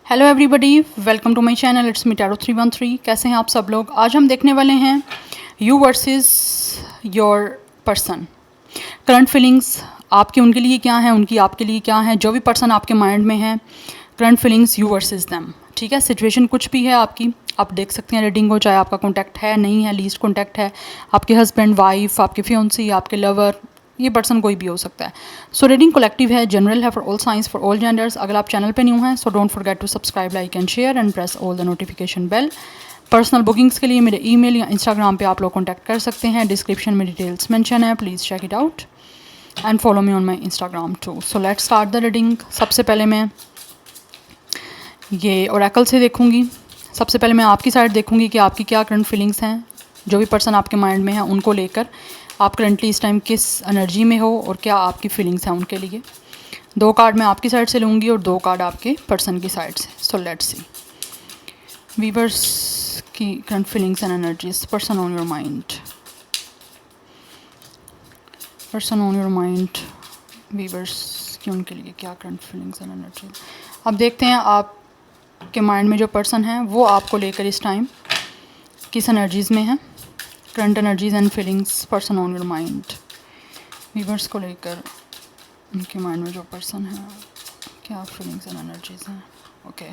Hello everybody, welcome to my channel. It's me tarot 313। कैसे हैं आप सब लोग? आज हम देखने वाले हैं you versus your person. Current feelings आपकी उनके लिए क्या है, उनकी आपके लिए क्या है। जो भी पर्सन आपके माइंड में है, current feelings you versus them. ठीक है, सिचुएशन कुछ भी है आपकी, आप देख सकते हैं रीडिंग हो, चाहे आपका कॉन्टैक्ट है नहीं है, लीस्ट कॉन्टैक्ट है, आपके हस्बैंड वाइफ, आपके फियोंसी, आपके लवर, ये पर्सन कोई भी हो सकता है। सो रीडिंग कलेक्टिव है, जनरल है, for all signs, for all genders. अगर आप चैनल पे न्यू हैं so don't forget to subscribe, like and share and press all the notification bell. Personal bookings के लिए मेरे ईमेल या इंस्टाग्राम पे आप लोग कॉन्टैक्ट कर सकते हैं। डिस्क्रिप्शन में डिटेल्स मेंशन है, please check it out and follow me on my Instagram too. So let's start the reading. सबसे पहले मैं ये ओरेकल से देखूंगी। सबसे पहले मैं आपकी साइड देखूंगी कि आपकी क्या करंट फीलिंग्स हैं, जो भी पर्सन आपके माइंड में है उनको लेकर आप करंटली इस टाइम किस एनर्जी में हो और क्या आपकी फीलिंग्स हैं उनके लिए। 2 कार्ड मैं आपकी साइड से लूँगी और 2 कार्ड आपके पर्सन की साइड से। सो लेट्स सी वीवर्स की current feelings and energies. Person on your mind, person on your mind, viewers की उनके लिए क्या करंट फीलिंग्स एंड एनर्जी। अब देखते हैं आपके माइंड में जो पर्सन है वो आपको लेकर इस टाइम किस एनर्जीज़ में है। Current energies and feelings, person on your mind, viewers को लेकर उनके माइंड में जो पर्सन है क्या फीलिंग्स एंड एनर्जीज हैं। ओके,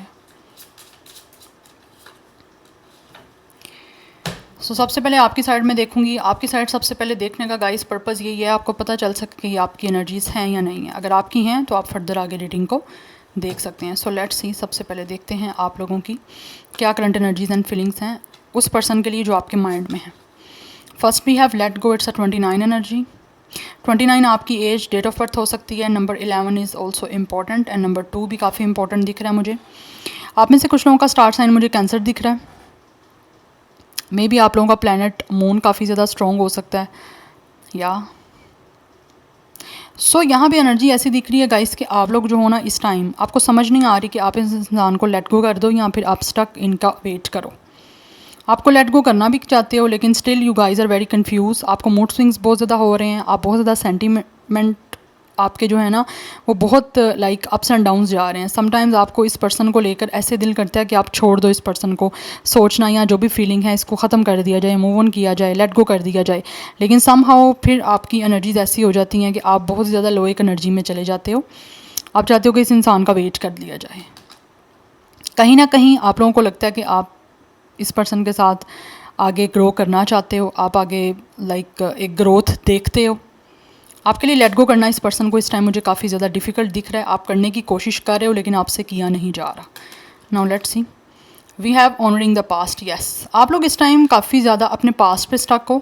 सो सबसे पहले आपकी साइड में देखूंगी। आपकी साइड सबसे पहले देखने का गाइस पर्पज़ यही है, आपको पता चल सके कि आपकी एनर्जीज़ हैं या नहीं है। अगर आपकी हैं तो आप फर्दर आगे रीडिंग को देख सकते हैं। सो लेट्स सी, सबसे पहले देखते हैं आप लोगों की क्या करंट एनर्जीज एंड फीलिंग्स हैं उस पर्सन के लिए जो आपके माइंड में है। First we have let go, it's a 29 energy. 29 आपकी एज, डेट ऑफ बर्थ हो सकती है। Number 11 is also important and number 2 भी काफ़ी इंपॉर्टेंट दिख रहा है मुझे। आप में से कुछ लोगों का स्टार साइन मुझे कैंसर दिख रहा है। मे बी आप लोगों का प्लैनेट मून काफ़ी ज़्यादा स्ट्रॉन्ग हो सकता है या सो यहाँ भी एनर्जी ऐसी दिख रही है गाइस कि आप लोग जो हो ना, इस टाइम आपको समझ नहीं आ रही कि आप इस इंसान को लेट गो कर दो या फिर आप स्टक इनका वेट करो। आपको लेट गो करना भी चाहते हो लेकिन still you guys are very confuse. आपको मूड स्विंग्स बहुत ज़्यादा हो रहे हैं, आप बहुत ज़्यादा सेंटीमेंट आपके जो है ना वो बहुत लाइक अप्स एंड डाउन्स जा रहे हैं। समटाइम्स आपको इस पर्सन को लेकर ऐसे दिल करता है कि आप छोड़ दो इस पर्सन को, सोचना या जो भी फीलिंग है इसको ख़त्म कर दिया जाए, मूव ऑन किया जाए, लेट गो कर दिया जाए। लेकिन समहाउ फिर आपकी एनर्जीज ऐसी हो जाती हैं कि आप बहुत ज़्यादा लो एक एनर्जी में चले जाते हो। आप चाहते हो कि इस इंसान का वेट कर लिया जाए। कहीं ना कहीं आप लोगों को लगता है कि आप इस पर्सन के साथ आगे ग्रो करना चाहते हो, आप आगे लाइक एक ग्रोथ देखते हो। आपके लिए लेट गो करना इस पर्सन को इस टाइम मुझे काफ़ी ज़्यादा डिफ़िकल्ट दिख रहा है। आप करने की कोशिश कर रहे हो लेकिन आपसे किया नहीं जा रहा। Now let's see, we have honouring the past. Yes, आप लोग इस टाइम काफ़ी ज़्यादा अपने पास्ट पे स्टक हो।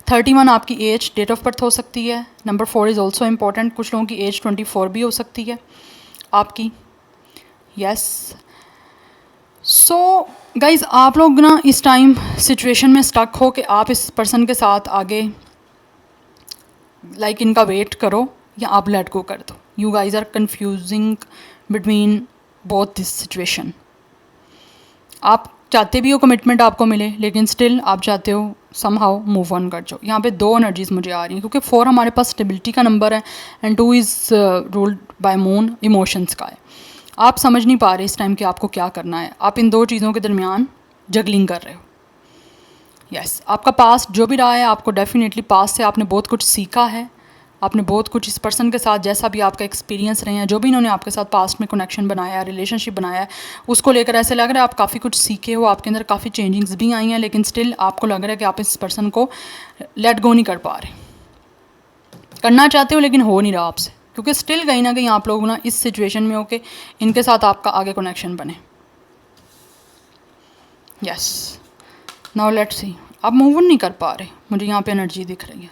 31 आपकी एज, डेट ऑफ बर्थ हो सकती है। Number 4 is also important. कुछ लोगों की एज 24 भी हो सकती है आपकी। यस, सो गाइज आप लोग ना इस टाइम सिचुएशन में स्टक हो कि आप इस पर्सन के साथ आगे लाइक इनका वेट करो या आप लेट गो कर दो। You guys are confusing between both this situation. आप चाहते भी हो कमिटमेंट आपको मिले लेकिन स्टिल आप चाहते हो समहाउ मूव ऑन कर जाओ। यहाँ पे 2 एनर्जीज मुझे आ रही हैं क्योंकि 4 हमारे पास स्टेबिलिटी का नंबर है and 2 is ruled by moon, emotions का है। आप समझ नहीं पा रहे इस टाइम कि आपको क्या करना है। आप इन 2 चीज़ों के दरमियान जगलिंग कर रहे हो। यस, आपका पास्ट जो भी रहा है, आपको डेफिनेटली पास्ट से आपने बहुत कुछ सीखा है। आपने बहुत कुछ इस पर्सन के साथ जैसा भी आपका एक्सपीरियंस रहे हैं, जो भी इन्होंने आपके साथ पास्ट में कनेक्शन बनाया है, रिलेशनशिप बनाया है, उसको लेकर ऐसे लग रहा है आप काफ़ी कुछ सीखे हो। आपके अंदर काफ़ी चेंजिंग्स भी आई हैं लेकिन स्टिल आपको लग रहा है कि आप इस पर्सन को लेट गो नहीं कर पा रहे। करना चाहते हो लेकिन हो नहीं रहा आपसे क्योंकि स्टिल कहीं ना कहीं आप लोग ना इस सिचुएशन में हो कि इनके साथ आपका आगे कनेक्शन बने। यस, नाउ लेट्स सी, आप मूव ऑन नहीं कर पा रहे, मुझे यहाँ पे एनर्जी दिख रही है।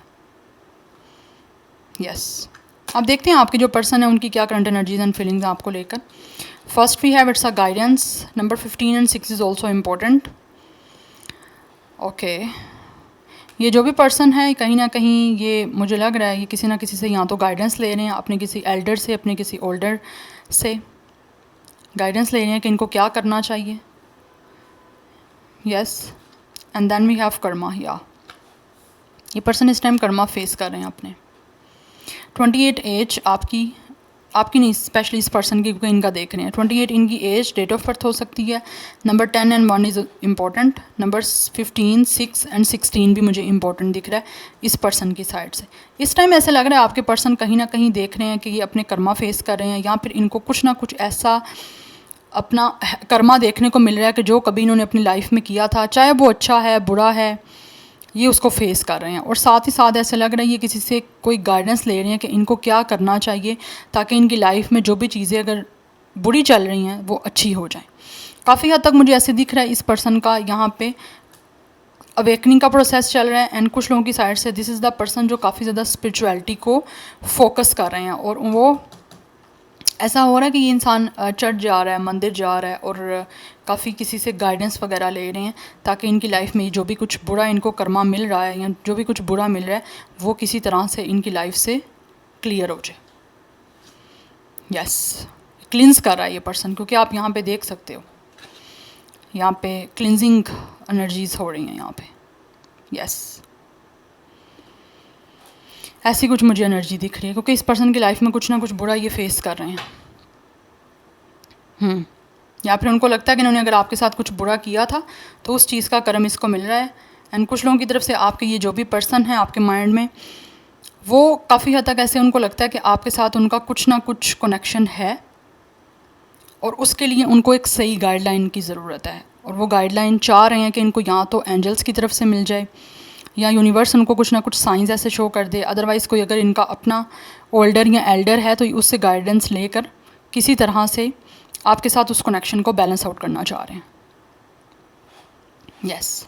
यस, अब देखते हैं आपके जो पर्सन है उनकी क्या करंट एनर्जीज एंड फीलिंग्स हैं आपको लेकर। First we have it's a guidance. Number 15 and 6 is also important. Okay, ये जो भी पर्सन है कहीं ना कहीं ये मुझे लग रहा है ये किसी ना किसी से या तो गाइडेंस ले रहे हैं, अपने किसी एल्डर से, अपने किसी ओल्डर से गाइडेंस ले रहे हैं कि इनको क्या करना चाहिए। Yes, and then we have karma. या ये पर्सन इस टाइम कर्मा फेस कर रहे हैं अपने। 28 एज आपकी आपकी नहीं, स्पेशली इस पर्सन की, क्योंकि इनका देख रहे हैं। 28 इनकी एज, डेट ऑफ बर्थ हो सकती है। Number 10 and 1 is important. Number 15, 6 and 16 भी मुझे इंपॉर्टेंट दिख रहा है इस पर्सन की साइड से। इस टाइम ऐसे लग रहा है आपके पर्सन कहीं ना कहीं देख रहे हैं कि ये अपने कर्मा फेस कर रहे हैं, या फिर इनको कुछ ना कुछ ऐसा अपना कर्मा देखने को मिल रहा है कि जो कभी इन्होंने अपनी लाइफ में किया था, चाहे वो अच्छा है बुरा है, ये उसको फेस कर रहे हैं। और साथ ही साथ ऐसा लग रहा है ये किसी से कोई गाइडेंस ले रहे हैं कि इनको क्या करना चाहिए ताकि इनकी लाइफ में जो भी चीज़ें अगर बुरी चल रही हैं वो अच्छी हो जाएं। काफ़ी हद तक मुझे ऐसे दिख रहा है इस पर्सन का यहाँ पे अवेकनिंग का प्रोसेस चल रहा है। एंड कुछ लोगों की साइड से दिस इज़ द पर्सन जो काफ़ी ज़्यादा स्पिरिचुअलिटी को फोकस कर रहे हैं, और वो ऐसा हो रहा है कि ये इंसान चर्च जा रहा है, मंदिर जा रहा है, और काफ़ी किसी से गाइडेंस वगैरह ले रहे हैं ताकि इनकी लाइफ में जो भी कुछ बुरा इनको कर्मा मिल रहा है या जो भी कुछ बुरा मिल रहा है वो किसी तरह से इनकी लाइफ से क्लियर हो जाए। यस, क्लिंस कर रहा है ये पर्सन, क्योंकि आप यहाँ पे देख सकते हो यहाँ पे क्लिनजिंग एनर्जीज हो रही हैं यहाँ पे। यस, ऐसी कुछ मुझे एनर्जी दिख रही है, क्योंकि इस पर्सन की लाइफ में कुछ ना कुछ बुरा ये फेस कर रहे हैं। या फिर उनको लगता है कि इन्होंने अगर आपके साथ कुछ बुरा किया था तो उस चीज़ का कर्म इसको मिल रहा है। एंड कुछ लोगों की तरफ से आपके ये जो भी पर्सन है आपके माइंड में, वो काफ़ी हद तक ऐसे उनको लगता है कि आपके साथ उनका कुछ ना कुछ कनेक्शन है, और उसके लिए उनको एक सही गाइडलाइन की ज़रूरत है। और वो गाइडलाइन चाह रहे हैं कि इनको या तो एंजल्स की तरफ से मिल जाए, या यूनिवर्स उनको कुछ ना कुछ साइंस ऐसे शो कर दे। अदरवाइज़ कोई अगर इनका अपना ओल्डर या एल्डर है तो उससे गाइडेंस लेकर किसी तरह से आपके साथ उस कनेक्शन को बैलेंस आउट करना चाह रहे हैं। Yes,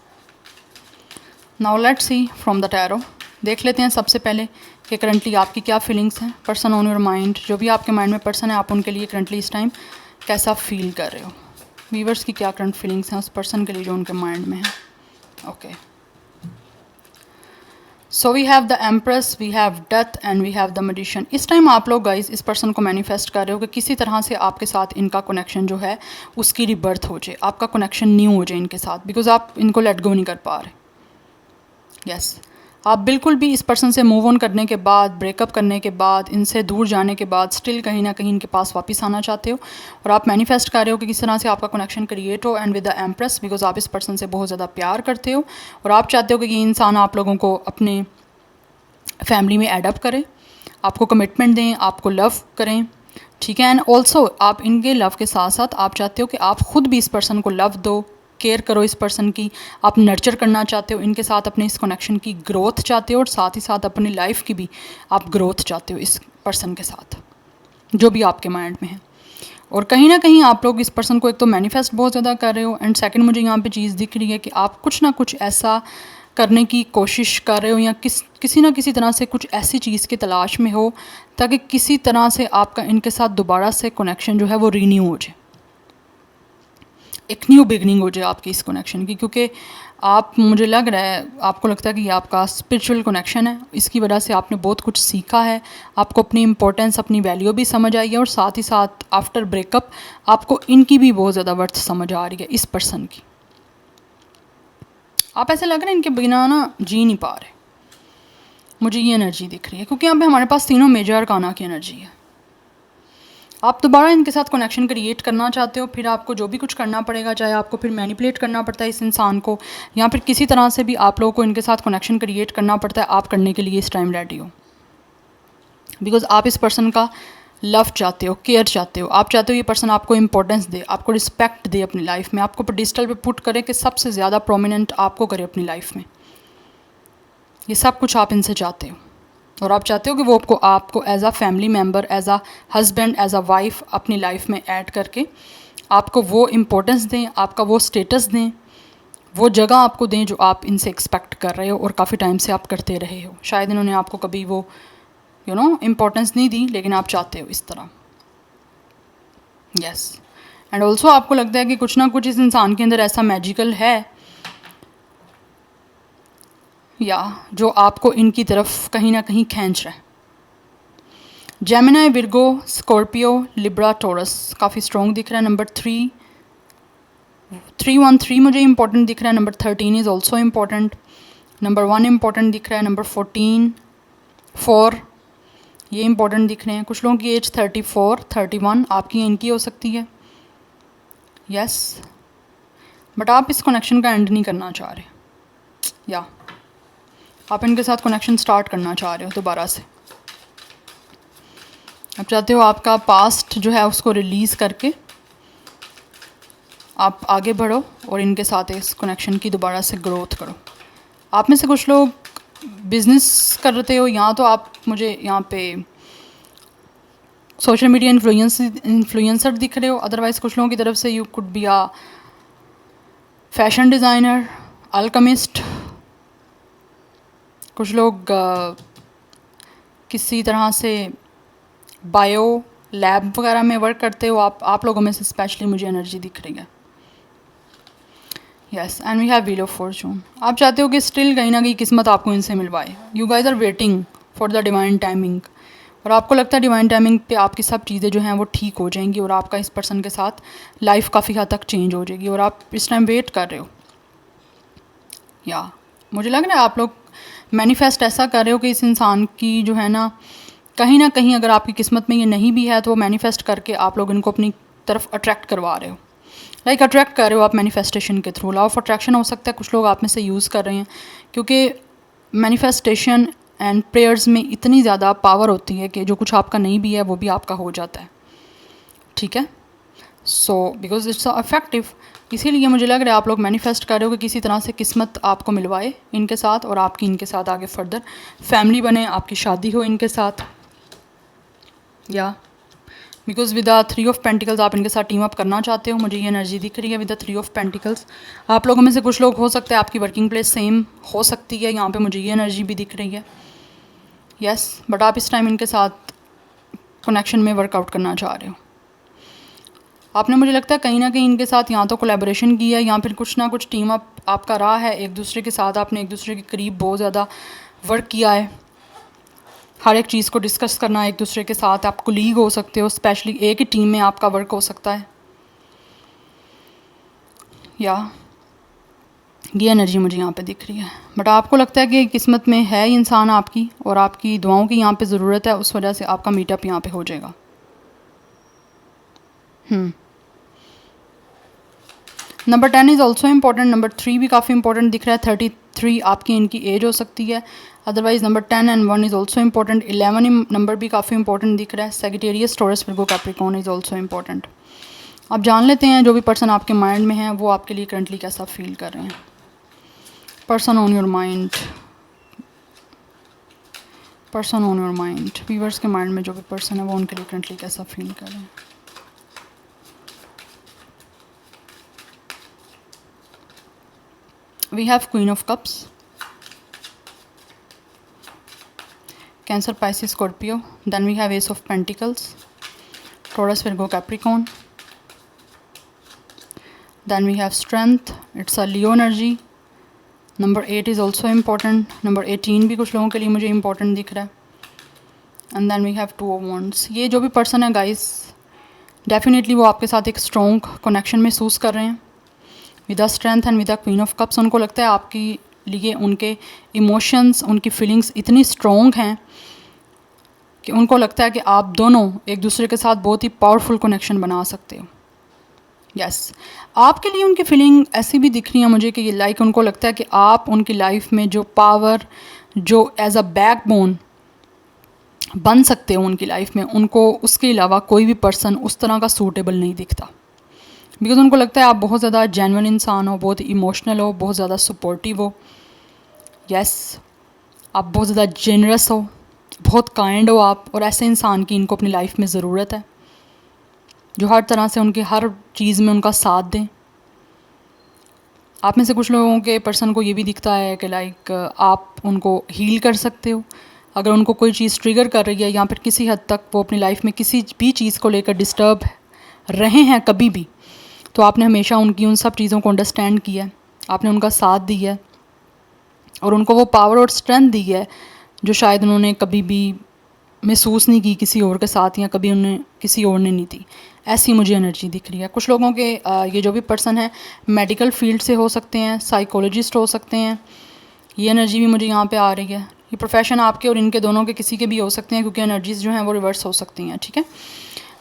now let's C from the tarot. देख लेते हैं सबसे पहले कि करंटली आपकी क्या फीलिंग्स हैं। पर्सन ऑन योर माइंड, जो भी आपके माइंड में पर्सन है, आप उनके लिए करंटली इस टाइम कैसा फील कर रहे हो। व्यूअर्स की क्या करंट फीलिंग्स हैं उस पर्सन के लिए जो उनके माइंड में है। Okay, so we have the empress, we have death and we have the magician. इस टाइम आप लोग गाइस इस पर्सन को मैनिफेस्ट कर रहे हो कि किसी तरह से आपके साथ इनका कनेक्शन जो है उसकी रिबर्थ हो जाए, आपका कनेक्शन न्यू हो जाए इनके साथ, बिकॉज आप इनको लेट गो नहीं कर पा रहे। यस, आप बिल्कुल भी इस पर्सन से मूव ऑन करने के बाद, ब्रेकअप करने के बाद, इनसे दूर जाने के बाद स्टिल कहीं ना कहीं इनके पास वापस आना चाहते हो, और आप मैनिफेस्ट कर रहे हो कि किस तरह से आपका कनेक्शन क्रिएट हो। And with the empress, because आप इस पर्सन से बहुत ज़्यादा प्यार करते हो और आप चाहते हो कि ये इंसान आप लोगों को अपने फैमिली में एडअप करें, आपको कमिटमेंट दें, आपको लव करें, ठीक है। एंड ऑल्सो आप इनके लव के साथ साथ आप चाहते हो कि आप ख़ुद भी इस पर्सन को लव दो, केयर करो इस पर्सन की, आप नर्चर करना चाहते हो इनके साथ, अपने इस कनेक्शन की ग्रोथ चाहते हो, और साथ ही साथ अपनी लाइफ की भी आप ग्रोथ चाहते हो इस पर्सन के साथ जो भी आपके माइंड में है। और कहीं ना कहीं आप लोग इस पर्सन को एक तो मैनिफेस्ट बहुत ज़्यादा कर रहे हो, एंड सेकंड मुझे यहाँ पे चीज़ दिख रही है कि आप कुछ ना कुछ ऐसा करने की कोशिश कर रहे हो, या किसी ना किसी तरह से कुछ ऐसी चीज़ की तलाश में हो ताकि किसी तरह से आपका इनके साथ दोबारा से कनेक्शन जो है वो रीन्यू हो जाए, एक न्यू बिगनिंग हो जाए आपकी इस कनेक्शन की। क्योंकि आप, मुझे लग रहा है आपको लगता है कि ये आपका स्पिरिचुअल कनेक्शन है, इसकी वजह से आपने बहुत कुछ सीखा है, आपको अपनी इंपॉर्टेंस, अपनी वैल्यू भी समझ आई है, और साथ ही साथ आफ्टर ब्रेकअप आपको इनकी भी बहुत ज़्यादा वर्थ समझ आ रही है इस पर्सन की। आप ऐसे लग रहे हैं इनके बिना ना जी नहीं पा रहे, मुझे ये एनर्जी दिख रही है, क्योंकि यहाँ पे हमारे पास तीनों मेजर अरकाना की एनर्जी है। आप दोबारा इनके साथ कनेक्शन क्रिएट करना चाहते हो, फिर आपको जो भी कुछ करना पड़ेगा, चाहे आपको फिर मैनिपुलेट करना पड़ता है इस इंसान को, या फिर किसी तरह से भी आप लोगों को इनके साथ कनेक्शन क्रिएट करना पड़ता है, आप करने के लिए इस टाइम रेडी हो। बिकॉज आप इस पर्सन का लव चाहते हो, केयर चाहते हो, आप चाहते हो ये पर्सन आपको इंपॉर्टेंस दे, आपको रिस्पेक्ट दे अपनी लाइफ में, आपको पेडिस्टल पे पुट करे कि सबसे ज़्यादा प्रोमिनेंट आपको करे अपनी लाइफ में। ये सब कुछ आप इनसे चाहते हो, और आप चाहते हो कि वो आपको as a family member, as a husband, as a wife अपनी लाइफ में ऐड करके आपको वो इम्पोर्टेंस दें, आपका वो स्टेटस दें, वो जगह आपको दें जो आप इनसे एक्सपेक्ट कर रहे हो और काफ़ी टाइम से आप करते रहे हो। शायद इन्होंने आपको कभी वो इम्पोर्टेंस नहीं दी, लेकिन आप चाहते हो इस तरह। यस, एंड ऑल्सो आपको लगता है कि कुछ ना कुछ इस इंसान के अंदर ऐसा मैजिकल है या जो आपको इनकी तरफ कहीं ना कहीं खींच रहा है। Gemini, Virgo, Scorpio, Libra, taurus काफ़ी स्ट्रॉन्ग दिख रहा है। नंबर 313 मुझे इंपॉर्टेंट दिख रहा है। Number 13 is also important. Number 1 important दिख रहा है। नंबर 14, 4, ये इंपॉर्टेंट दिख रहे हैं। कुछ लोगों की एज 34, 31 आपकी इनकी हो सकती है। यस, बट आप इस कनेक्शन का एंड नहीं करना चाह रहे, या आप इनके साथ कनेक्शन स्टार्ट करना चाह रहे हो दोबारा से। आप चाहते हो आपका पास्ट जो है उसको रिलीज़ करके आप आगे बढ़ो और इनके साथ इस कनेक्शन की दोबारा से ग्रोथ करो। आप में से कुछ लोग बिज़नेस करते हो, या तो आप मुझे यहाँ पे सोशल मीडिया इन्फ्लुएंसर दिख रहे हो। अदरवाइज़ कुछ लोगों की तरफ से you could be a fashion designer, alchemist. कुछ लोग किसी तरह से बायो लैब वगैरह में वर्क करते हो। आप लोगों में से स्पेशली मुझे एनर्जी दिख रही है। Yes, and we have wheel of fortune. आप चाहते हो कि स्टिल कहीं ना कहीं किस्मत आपको इनसे मिलवाए। You guys are waiting for the divine timing, और आपको लगता है डिवाइन टाइमिंग पे आपकी सब चीज़ें जो हैं वो ठीक हो जाएंगी और आपका इस पर्सन के साथ लाइफ काफ़ी हद तक चेंज हो जाएगी, और आप इस टाइम वेट कर रहे हो। या मुझे लग रहा है आप लोग मैनिफेस्ट ऐसा कर रहे हो कि इस इंसान की जो है ना कहीं अगर आपकी किस्मत में ये नहीं भी है तो वो मैनिफेस्ट करके आप लोग इनको अपनी तरफ अट्रैक्ट करवा रहे हो। लाइक अट्रैक्ट कर रहे हो आप मैनिफेस्टेशन के थ्रू। लॉ ऑफ अट्रैक्शन हो सकता है कुछ लोग आप में से यूज़ कर रहे हैं, क्योंकि मैनिफेस्टेशन एंड प्रेयर्स में इतनी ज़्यादा पावर होती है कि जो कुछ आपका नहीं भी है वो भी आपका हो जाता है। ठीक है, सो बिकॉज इट्स इफेक्टिव, इसीलिए मुझे लग रहा है आप लोग मैनिफेस्ट कर रहे हो कि किसी तरह से किस्मत आपको मिलवाए इनके साथ, और आपकी इनके साथ आगे फर्दर फैमिली बने, आपकी शादी हो इनके साथ। या because with the 3 of pentacles आप इनके साथ टीम अप करना चाहते हो। मुझे ये एनर्जी दिख रही है विद द 3 ऑफ पेंटिकल्स। आप लोगों में से कुछ लोग हो सकते हैं आपकी वर्किंग प्लेस सेम हो सकती है, यहाँ पे मुझे ये एनर्जी भी दिख रही है। यस, बट आप इस टाइम इनके साथ कनेक्शन में वर्कआउट करना चाह रहे हो। आपने मुझे लगता है कहीं ना कहीं इनके साथ यहाँ तो कोलैबोरेशन की है, या फिर कुछ ना कुछ टीम अप आपका रहा है एक दूसरे के साथ। आपने एक दूसरे के करीब बहुत ज़्यादा वर्क किया है, हर एक चीज़ को डिस्कस करना एक दूसरे के साथ। आप कोलीग हो सकते हो, स्पेशली एक ही टीम में आपका वर्क हो सकता है। या ये एनर्जी मुझे यहाँ पे दिख रही है, बट आपको लगता है कि किस्मत में है इंसान आपकी, और आपकी दुआओं की यहाँ पे ज़रूरत है, उस वजह से आपका मीटअप यहाँ पे हो जाएगा। Number 10 is also important. Number 3 भी काफ़ी इंपॉर्टेंट दिख रहा है। 33 आपकी इनकी एज हो सकती है। Otherwise number 10 and 1 is also important. 11 number भी काफ़ी इंपॉर्टेंट दिख रहा है। Sagittarius, taurus, Virgo, Capricorn is also important. अब जान लेते हैं जो भी पर्सन आपके माइंड में है वो आपके लिए करंटली कैसा फील कर रहे हैं। Person on your mind, person on your mind, viewers के माइंड में जो भी पर्सन है वो उनके लिए करंटली कैसा फील कर रहे हैं। We have Queen of Cups, Cancer, Pisces, Scorpio. Then we have Ace of Pentacles, Taurus, Virgo, Capricorn. Then we have Strength. It's a Leo energy. Number 8 is also important. Number 18 भी कुछ लोगों के लिए मुझे important दिख रहा है. And then we have Two of Wands. ये जो भी person है guys, definitely वो आपके साथ एक strong connection महसूस कर रहे हैं. With the strength and with the queen of cups, उनको लगता है आपके लिए उनके इमोशंस, उनकी फीलिंग्स इतनी स्ट्रॉन्ग हैं कि उनको लगता है कि आप दोनों एक दूसरे के साथ बहुत ही पावरफुल कनेक्शन बना सकते हो। यस, आपके लिए उनकी फीलिंग ऐसी भी दिख रही है मुझे कि लाइक उनको लगता है कि आप उनकी लाइफ में जो पावर, जो एज अ बैकबोन बन सकते हो उनकी लाइफ में, उनको उसके अलावा कोई भी पर्सन उस तरह का सूटेबल नहीं दिखता। बिकॉज उनको लगता है आप बहुत ज़्यादा जेन्युइन इंसान हो, बहुत इमोशनल हो, बहुत ज़्यादा सपोर्टिव हो। यस, आप बहुत ज़्यादा जेनरस हो, बहुत काइंड हो आप, और ऐसे इंसान की इनको अपनी लाइफ में ज़रूरत है जो हर तरह से उनकी हर चीज़ में उनका साथ दें। आप में से कुछ लोगों के पर्सन को ये भी दिखता है कि लाइक आप उनको हील कर सकते हो। अगर उनको कोई चीज़ ट्रिगर कर रही है या फिर किसी हद तक वो अपनी लाइफ में किसी भी चीज़ को लेकर डिस्टर्ब रहे हैं कभी भी, तो आपने हमेशा उनकी उन सब चीज़ों को अंडरस्टैंड किया है, आपने उनका साथ दिया है और उनको वो पावर और स्ट्रेंथ दी है जो शायद उन्होंने कभी भी महसूस नहीं की किसी और के साथ, या कभी उन्हें किसी और ने नहीं दी। ऐसी मुझे एनर्जी दिख रही है। कुछ लोगों के ये जो भी पर्सन है मेडिकल फील्ड से हो सकते हैं, साइकोलॉजिस्ट हो सकते हैं, ये एनर्जी भी मुझे यहाँ पे आ रही है। ये प्रोफेशन आपके और इनके दोनों के किसी के भी हो सकते हैं, क्योंकि एनर्जीज जो हैं वो रिवर्स हो सकती हैं, ठीक है।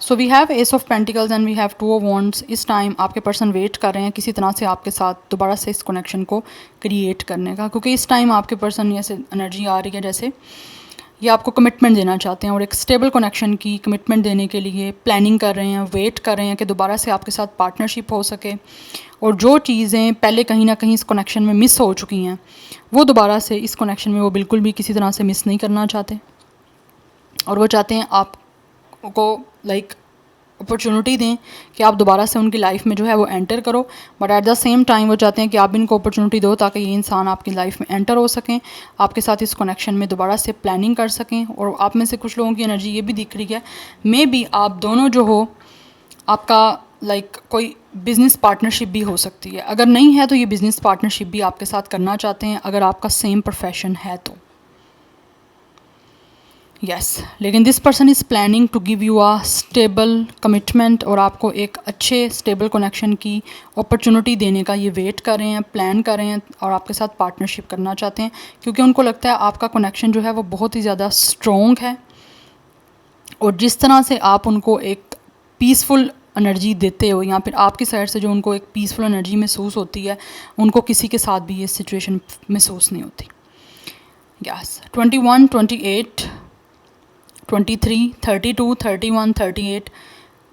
So we have ace of pentacles and we have two of wands. इस टाइम आपके पर्सन वेट कर रहे हैं किसी तरह से आपके साथ दोबारा से इस कनेक्शन को क्रिएट करने का, क्योंकि इस टाइम आपके पर्सन ऐसे एनर्जी आ रही है जैसे ये आपको कमिटमेंट देना चाहते हैं, और एक स्टेबल कनेक्शन की कमिटमेंट देने के लिए प्लानिंग कर रहे हैं, वेट कर रहे हैं कि दोबारा से आपके साथ पार्टनरशिप हो सके, और जो चीज़ें पहले कहीं ना कहीं इस कनेक्शन में मिस हो चुकी हैं वो दोबारा से इस कनेक्शन में वो बिल्कुल भी किसी तरह से मिस नहीं करना चाहते, और वो चाहते हैं आपको लाइक अपॉर्चुनिटी दें कि आप दोबारा से उनकी लाइफ में जो है वो एंटर करो, but at the same time वो चाहते हैं कि आप इनको अपॉर्चुनिटी दो ताकि ये इंसान आपकी लाइफ में एंटर हो सकें, आपके साथ इस कनेक्शन में दोबारा से प्लानिंग कर सकें। और आप में से कुछ लोगों की एनर्जी ये भी दिख रही है, मे बी आप दोनों जो हो आपका लाइक कोई बिज़नेस पार्टनरशिप भी हो सकती है। अगर नहीं है तो ये बिज़नेस पार्टनरशिप भी आपके साथ करना चाहते हैं, अगर आपका सेम प्रोफेशन है तो यस। लेकिन this person is planning to give you a stable commitment, और आपको एक अच्छे स्टेबल कनेक्शन की अपॉर्चुनिटी देने का ये वेट कर रहे हैं, प्लान कर रहे हैं, और आपके साथ पार्टनरशिप करना चाहते हैं, क्योंकि उनको लगता है आपका कनेक्शन जो है वो बहुत ही ज़्यादा स्ट्रॉन्ग है, और जिस तरह से आप उनको एक पीसफुल एनर्जी देते हो, या फिर आपकी साइड से जो उनको एक पीसफुल एनर्जी महसूस होती है, उनको किसी के साथ भी ये सिचुएशन महसूस नहीं होती। यस। 21, 28, 23, 32, 31, 38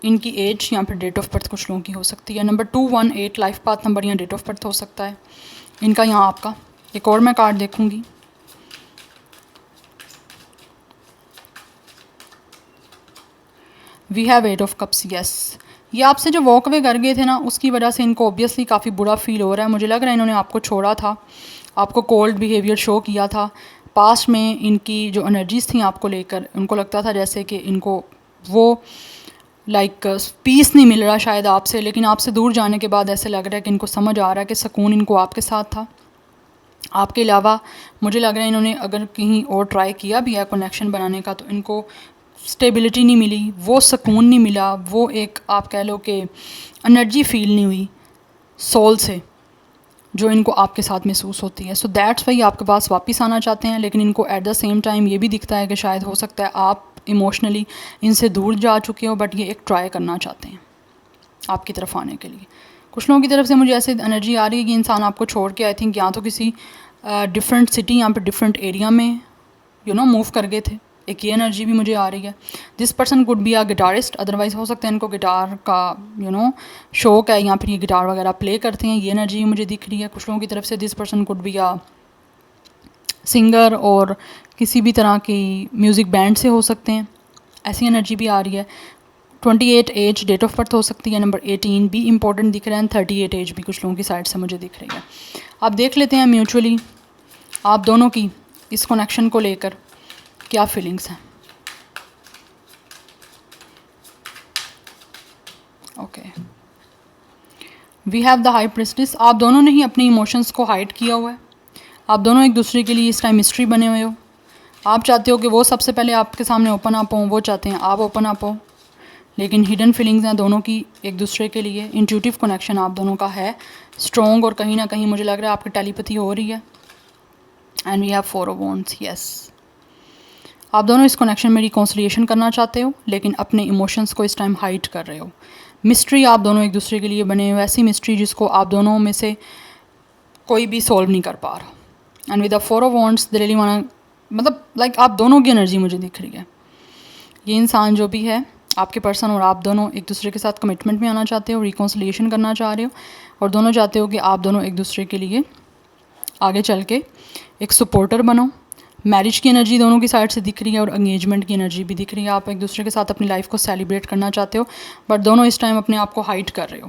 इनकी एज या फिर डेट ऑफ बर्थ कुछ लोगों की हो सकती है। नंबर 218 लाइफ पाथ नंबर या डेट ऑफ बर्थ हो सकता है इनका। यहाँ आपका एक और मैं कार्ड देखूँगी। We have 8 of cups. Yes, ये आपसे जो वॉक अवे कर गए थे ना, उसकी वजह से इनको ऑब्वियसली काफ़ी बुरा फील हो रहा है। मुझे लग रहा है इन्होंने आपको छोड़ा था, आपको कोल्ड बिहेवियर शो किया था। पास्ट में इनकी जो एनर्जीज़ थी आपको लेकर, उनको लगता था जैसे कि इनको वो लाइक पीस नहीं मिल रहा शायद आपसे, लेकिन आपसे दूर जाने के बाद ऐसे लग रहा है कि इनको समझ आ रहा है कि सुकून इनको आपके साथ था। आपके अलावा मुझे लग रहा है इन्होंने अगर कहीं और ट्राई किया भी है कनेक्शन बनाने का, तो इनको स्टेबिलिटी नहीं मिली, वो सुकून नहीं मिला, वो एक आप कह लो कि एनर्जी फील नहीं हुई सोल से जो इनको आपके साथ महसूस होती है। सो दैट्स वाई आपके पास वापस आना चाहते हैं, लेकिन इनको एट द सेम टाइम ये भी दिखता है कि शायद हो सकता है आप इमोशनली इनसे दूर जा चुके हो, बट ये एक ट्राई करना चाहते हैं आपकी तरफ आने के लिए। कुछ लोगों की तरफ से मुझे ऐसे एनर्जी आ रही है कि इंसान आपको छोड़ के आई थिंक या तो किसी डिफरेंट सिटी या फिर डिफरेंट एरिया में मूव कर गए थे। एक ये एनर्जी भी मुझे आ रही है। This person could be a guitarist, otherwise हो सकता है इनको गिटार का शौक है, या फिर ये गिटार वगैरह प्ले करते हैं, ये एनर्जी मुझे दिख रही है कुछ लोगों की तरफ से। This person could be a singer और किसी भी तरह की म्यूज़िक बैंड से हो सकते हैं, ऐसी एनर्जी भी आ रही है। 28 एज डेट ऑफ बर्थ हो सकती है। नंबर 18 भी इंपॉर्टेंट दिख रहा है, 38 एज भी कुछ लोगों की साइड से मुझे दिख रही है। आप देख लेते हैं म्यूचुअली आप दोनों की इस कनेक्शन को लेकर क्या फीलिंग्स हैं। Okay, we have the high priestess. आप दोनों ने ही अपने इमोशंस को हाइड किया हुआ है। आप दोनों एक दूसरे के लिए इस टाइम मिस्ट्री बने हुए हो। आप चाहते हो कि वो सबसे पहले आपके सामने ओपन अप हो, वो चाहते हैं आप ओपन अप हो, लेकिन हिडन फीलिंग्स हैं दोनों की एक दूसरे के लिए। इंट्यूटिव कनेक्शन आप दोनों का है स्ट्रॉन्ग, और कहीं ना कहीं मुझे लग रहा है आपकी टेलीपैथी हो रही है। And we have 4 of wands. Yes, आप दोनों इस कनेक्शन में रिकॉन्सिलिएशन करना चाहते हो, लेकिन अपने इमोशंस को इस टाइम हाइड कर रहे हो। मिस्ट्री आप दोनों एक दूसरे के लिए बने हो, ऐसी मिस्ट्री जिसको आप दोनों में से कोई भी सॉल्व नहीं कर पा रहा। And with the 4 of wands they really want, मतलब लाइक आप दोनों की एनर्जी मुझे दिख रही है। ये इंसान जो भी है आपके पर्सन और आप दोनों एक दूसरे के साथ कमिटमेंट में आना चाहते हो, रिकॉन्सिलिएशन करना चाह रहे हो, और दोनों चाहते हो कि आप दोनों एक दूसरे के लिए आगे चल के एक सपोर्टर बनो। मैरिज की एनर्जी दोनों की साइड से दिख रही है, और एंगेजमेंट की एनर्जी भी दिख रही है। आप एक दूसरे के साथ अपनी लाइफ को सेलिब्रेट करना चाहते हो, बट दोनों इस टाइम अपने आप को हाइड कर रहे हो,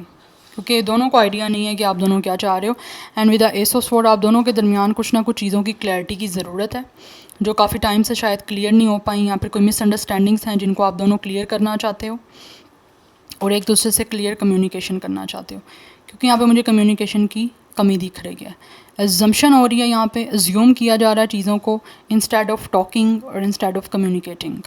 क्योंकि दोनों को आइडिया नहीं है कि आप दोनों क्या चाह रहे हो। And with the S of sword आप दोनों के दरमियान कुछ ना कुछ चीज़ों की क्लैरिटी की ज़रूरत है, जो काफ़ी टाइम से शायद क्लियर नहीं हो पाई, या फिर कोई मिसअंडरस्टैंडिंग्स हैं जिनको आप दोनों क्लियर करना चाहते हो, और एक दूसरे से क्लियर कम्युनिकेशन करना चाहते हो, क्योंकि यहाँ पे मुझे कम्युनिकेशन की कमी दिख रही है। एजम्पशन हो रही है, यहाँ पे एज्यूम किया जा रहा है चीज़ों को इंस्टेड ऑफ टॉकिंग और इंस्टेड ऑफ कम्युनिकेटिंग।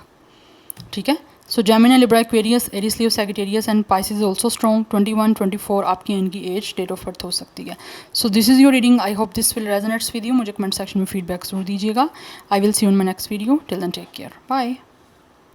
ठीक है, so Gemini, Libra, Aquarius, Aries, Leo, Sagittarius and Pisces also strong. 21, 24 आपकी इनकी एज, डेट ऑफ बर्थ हो सकती है। So this is your reading. I hope this will resonates with you. मुझे comment section में feedback जरूर दीजिएगा। I will see you in my next video. Till then take care, bye.